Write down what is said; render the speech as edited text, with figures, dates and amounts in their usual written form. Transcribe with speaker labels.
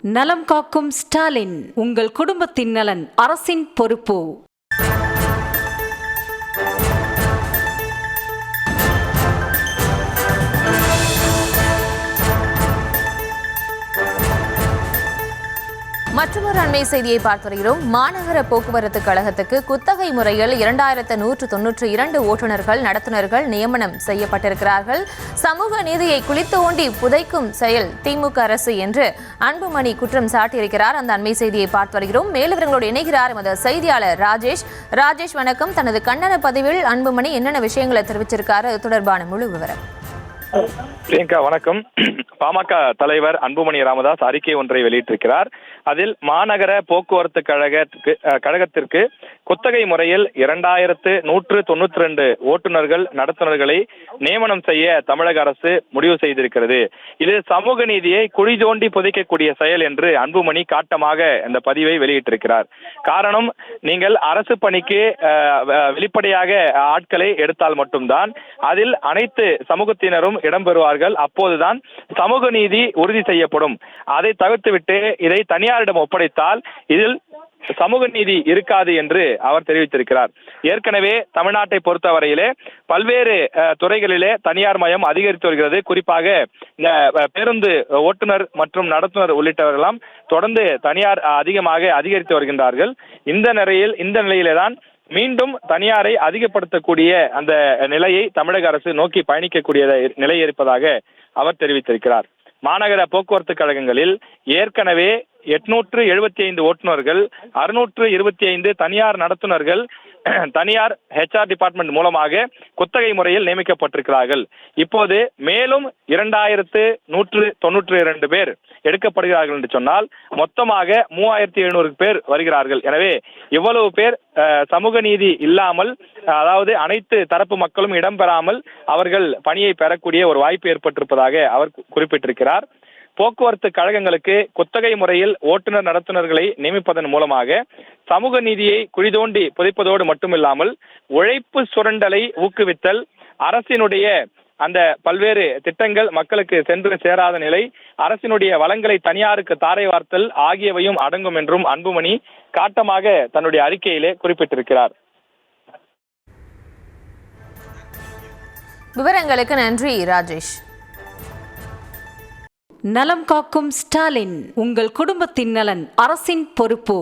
Speaker 1: நலம் காக்கும் ஸ்டாலின், உங்கள் குடும்பத்தின் நலன் அரசின் பொறுப்பு.
Speaker 2: மற்றொரு அண்மை செய்தியை பார்த்து வருகிறோம். மாநகர போக்குவரத்து கழகத்துக்கு குத்தகை முறையில் 2192 ஓட்டுநர்கள் நடத்துனர்கள் நியமனம் செய்யப்பட்டிருக்கிறார்கள். சமூக நீதியை குளித்து ஓண்டி புதைக்கும் செயல் திமுக அரசு என்று அன்புமணி குற்றம் சாட்டியிருக்கிறார். அந்த அண்மை செய்தியை பார்த்து வருகிறோம். மேலும் இணைகிறார் எமது செய்தியாளர் ராஜேஷ். வணக்கம். தனது கண்டன பதிவில் அன்புமணி என்னென்ன விஷயங்களை தெரிவிச்சிருக்காரு, அது தொடர்பான முழு விவரம்.
Speaker 3: பிரியங்கா வணக்கம். பாமக தலைவர் அன்புமணி ராமதாஸ் அறிக்கை ஒன்றை வெளியிட்டிருக்கிறார். அதில் மாநகர போக்குவரத்து கழகத்திற்கு குத்தகை முறையில் 2192 ஓட்டுநர்கள் நடத்துனர்களை நியமனம் செய்ய தமிழக அரசு முடிவு செய்திருக்கிறது. இது சமூக நீதியை குழி தோண்டி புதைக்கக்கூடிய செயல் என்று அன்புமணி காட்டமாக இந்த பதிவை வெளியிட்டிருக்கிறார். காரணம், நீங்கள் அரசு பணிக்கு வெளிப்படையாக ஆட்களை எடுத்தால் மட்டும்தான் அதில் அனைத்து சமூகத்தினரும் இடம்பெறுவார்கள். அப்போதுதான் சமூக நீதி உறுதி செய்யப்படும். அதை தவிர்த்துவிட்டு இதை தனியாரிடம் ஒப்படைத்தால் இதில் சமூக நீதி இருக்காது என்று அவர் தெரிவித்திருக்கிறார். ஏற்கனவே தமிழ்நாட்டை பொறுத்தவரையிலே பல்வேறு துறைகளிலே தனியார் மயம் அதிகரித்து வருகிறது. குறிப்பாக இந்த பேருந்து ஓட்டுநர் மற்றும் நடத்துனர் உள்ளிட்டவர்களெல்லாம் தொடர்ந்து தனியார் அதிகமாக அதிகரித்து வருகின்றார்கள். இந்த நிலையிலே தான் மீண்டும் தனியாரை அதிகப்படுத்தக்கூடிய அந்த நிலையை தமிழக அரசு நோக்கி பயணிக்கக்கூடிய நிலை இருப்பதாக அவர் தெரிவித்திருக்கிறார். மாநகர போக்குவரத்து கழகங்களில் ஏற்கனவே 875 ஓட்டுநர்கள், 625 தனியார் நடத்துனர்கள் தனியார் HR டிபார்ட்மெண்ட் மூலமாக குத்தகை முறையில் நியமிக்கப்பட்டிருக்கிறார்கள். இப்போது மேலும் 2192 பேர் எடுக்கப்படுகிறார்கள் என்று சொன்னால் மொத்தமாக 3700 பேர் வருகிறார்கள். எனவே இவ்வளவு பேர் சமூக நீதி இல்லாமல், அதாவது அனைத்து தரப்பு மக்களும் இடம்பெறாமல் அவர்கள் பணியை பெறக்கூடிய ஒரு வாய்ப்பு ஏற்பட்டிருப்பதாக அவர் குறிப்பிட்டிருக்கிறார். போக்குவரத்து கழகங்களுக்கு குத்தகை முறையில் ஓட்டுநர் நடத்துனர்களை நியமிப்பதன் மூலமாக சமூக நீதியை குழிதோண்டி புதைப்பதோடு மட்டுமில்லாமல் உழைப்பு சுரண்டலை ஊக்குவித்தல், அரசினுடைய அந்த பல்வேறு திட்டங்கள் மக்களுக்கு சென்று சேராத நிலை, அரசினுடைய வளங்களை தனியாருக்கு தாரை வார்த்தல் ஆகியவையும் அடங்கும் என்றும் அன்புமணி காட்டமாக தன்னுடைய அறிக்கையிலே குறிப்பிட்டிருக்கிறார்.
Speaker 2: விவரங்களுக்கு நன்றி ராஜேஷ்.
Speaker 1: நலம் காக்கும் ஸ்டாலின், உங்கள் குடும்பத்தின் நலன் அரசின் பொறுப்பு.